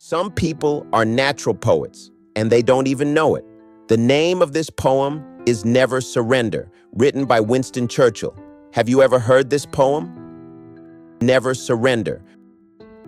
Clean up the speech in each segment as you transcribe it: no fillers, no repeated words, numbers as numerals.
Some people are natural poets, and they don't even know it. The name of this poem is Never Surrender, written by Winston Churchill. Have you ever heard this poem? Never surrender.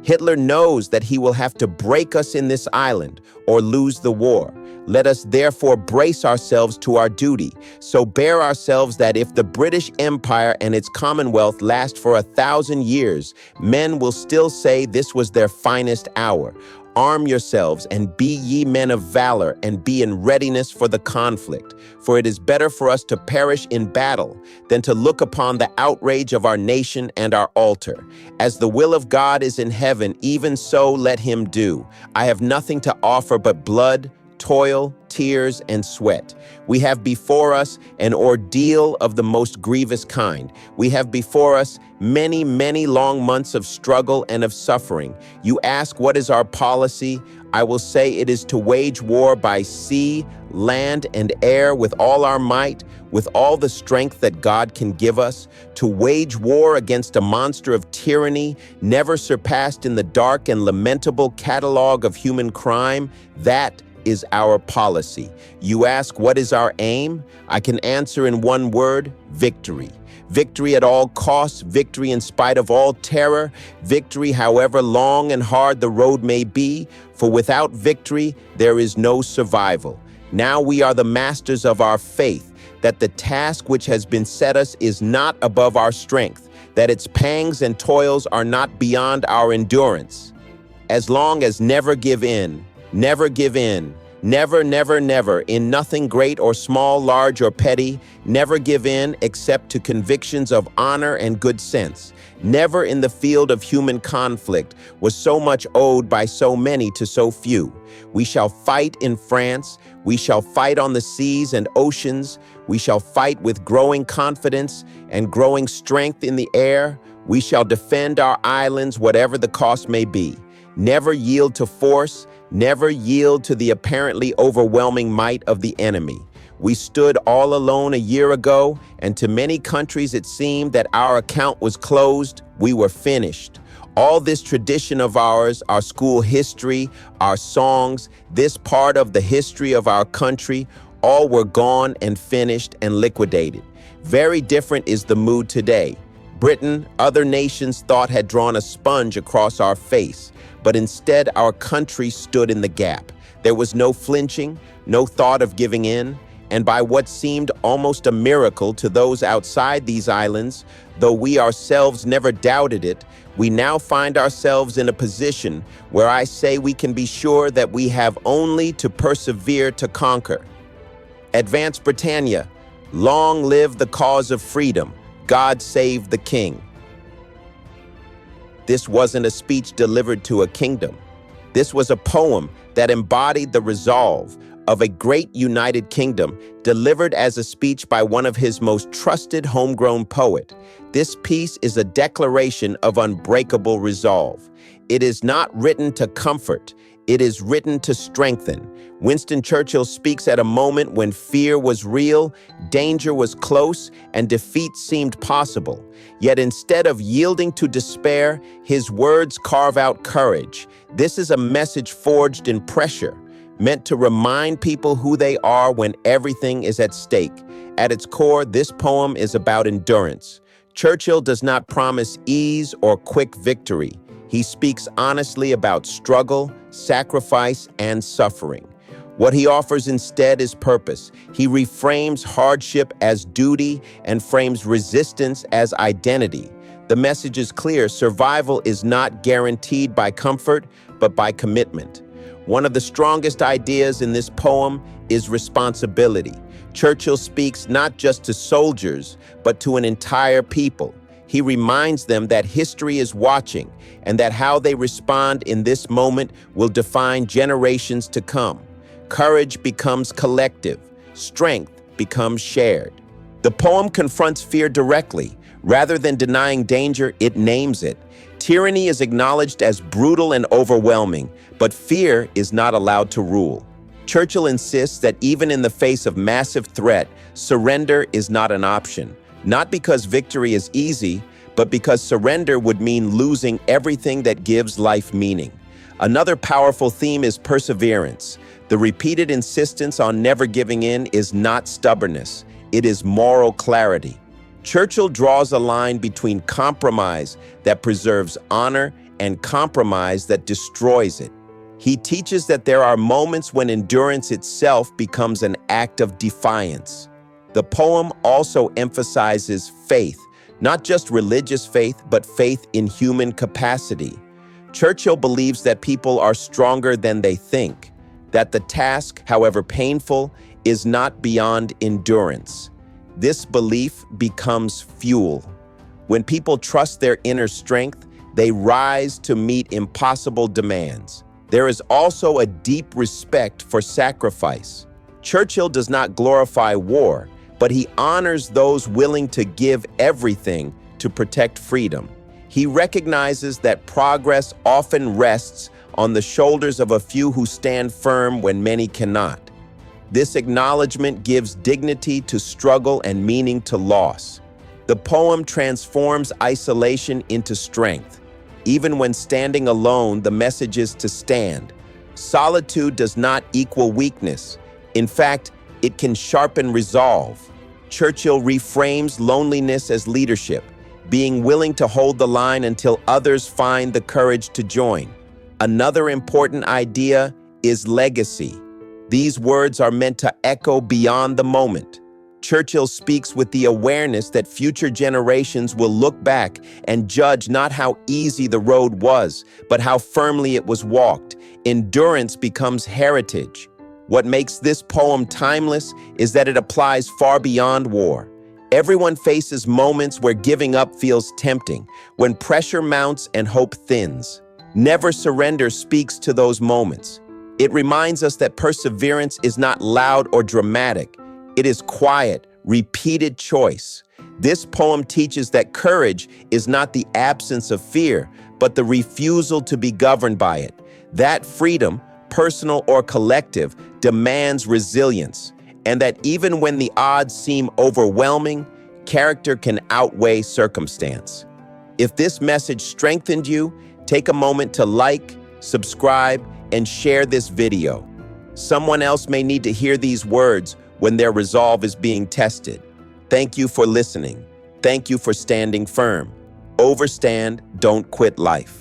Hitler knows that he will have to break us in this island or lose the war. Let us therefore brace ourselves to our duty, so bear ourselves that if the British Empire and its Commonwealth last for 1,000 years, men will still say this was their finest hour. Arm yourselves and be ye men of valor and be in readiness for the conflict. For it is better for us to perish in battle than to look upon the outrage of our nation and our altar. As the will of God is in heaven, even so let him do. I have nothing to offer but blood, toil, tears, and sweat. We have before us an ordeal of the most grievous kind. We have before us many, many long months of struggle and of suffering. You ask, what is our policy? I will say it is to wage war by sea, land, and air with all our might, with all the strength that God can give us, to wage war against a monster of tyranny never surpassed in the dark and lamentable catalog of human crime. That is our policy. You ask, what is our aim? I can answer in one word: victory. Victory at all costs, victory in spite of all terror, victory however long and hard the road may be, for without victory there is no survival. Now we are the masters of our faith, that the task which has been set us is not above our strength, that its pangs and toils are not beyond our endurance. As long as never give in, never give in. Never, never, never, in nothing great or small, large or petty, never give in except to convictions of honor and good sense. Never in the field of human conflict was so much owed by so many to so few. We shall fight in France. We shall fight on the seas and oceans. We shall fight with growing confidence and growing strength in the air. We shall defend our islands, whatever the cost may be. Never yield to force. Never yield to the apparently overwhelming might of the enemy. We stood all alone a year ago, and to many countries it seemed that our account was closed. We were finished. All this tradition of ours, our school history, our songs, this part of the history of our country, all were gone and finished and liquidated. Very different is the mood today. Britain, other nations thought had drawn a sponge across our face, but instead our country stood in the gap. There was no flinching, no thought of giving in, and by what seemed almost a miracle to those outside these islands, though we ourselves never doubted it, we now find ourselves in a position where I say we can be sure that we have only to persevere to conquer. Advance Britannia, long live the cause of freedom. God save the king. This wasn't a speech delivered to a kingdom. This was a poem that embodied the resolve of a great united kingdom, delivered as a speech by one of his most trusted homegrown poet. This piece is a declaration of unbreakable resolve. It is not written to comfort. It is written to strengthen. Winston Churchill speaks at a moment when fear was real, danger was close, and defeat seemed possible. Yet instead of yielding to despair, his words carve out courage. This is a message forged in pressure, meant to remind people who they are when everything is at stake. At its core, this poem is about endurance. Churchill does not promise ease or quick victory. He speaks honestly about struggle, sacrifice, and suffering. What he offers instead is purpose. He reframes hardship as duty and frames resistance as identity. The message is clear: survival is not guaranteed by comfort, but by commitment. One of the strongest ideas in this poem is responsibility. Churchill speaks not just to soldiers, but to an entire people. He reminds them that history is watching and that how they respond in this moment will define generations to come. Courage becomes collective. Strength becomes shared. The poem confronts fear directly. Rather than denying danger, it names it. Tyranny is acknowledged as brutal and overwhelming, but fear is not allowed to rule. Churchill insists that even in the face of massive threat, surrender is not an option. Not because victory is easy, but because surrender would mean losing everything that gives life meaning. Another powerful theme is perseverance. The repeated insistence on never giving in is not stubbornness, it is moral clarity. Churchill draws a line between compromise that preserves honor and compromise that destroys it. He teaches that there are moments when endurance itself becomes an act of defiance. The poem also emphasizes faith, not just religious faith, but faith in human capacity. Churchill believes that people are stronger than they think, that the task, however painful, is not beyond endurance. This belief becomes fuel. When people trust their inner strength, they rise to meet impossible demands. There is also a deep respect for sacrifice. Churchill does not glorify war, but he honors those willing to give everything to protect freedom. He recognizes that progress often rests on the shoulders of a few who stand firm when many cannot. This acknowledgement gives dignity to struggle and meaning to loss. The poem transforms isolation into strength. Even when standing alone, the message is to stand. Solitude does not equal weakness. In fact, it can sharpen resolve. Churchill reframes loneliness as leadership, being willing to hold the line until others find the courage to join. Another important idea is legacy. These words are meant to echo beyond the moment. Churchill speaks with the awareness that future generations will look back and judge not how easy the road was, but how firmly it was walked. Endurance becomes heritage. What makes this poem timeless is that it applies far beyond war. Everyone faces moments where giving up feels tempting, when pressure mounts and hope thins. Never Surrender speaks to those moments. It reminds us that perseverance is not loud or dramatic. It is quiet, repeated choice. This poem teaches that courage is not the absence of fear, but the refusal to be governed by it. That freedom, personal or collective, demands resilience, and that even when the odds seem overwhelming, character can outweigh circumstance. If this message strengthened you, take a moment to like, subscribe, and share this video. Someone else may need to hear these words when their resolve is being tested. Thank you for listening. Thank you for standing firm. Overstand, don't quit life.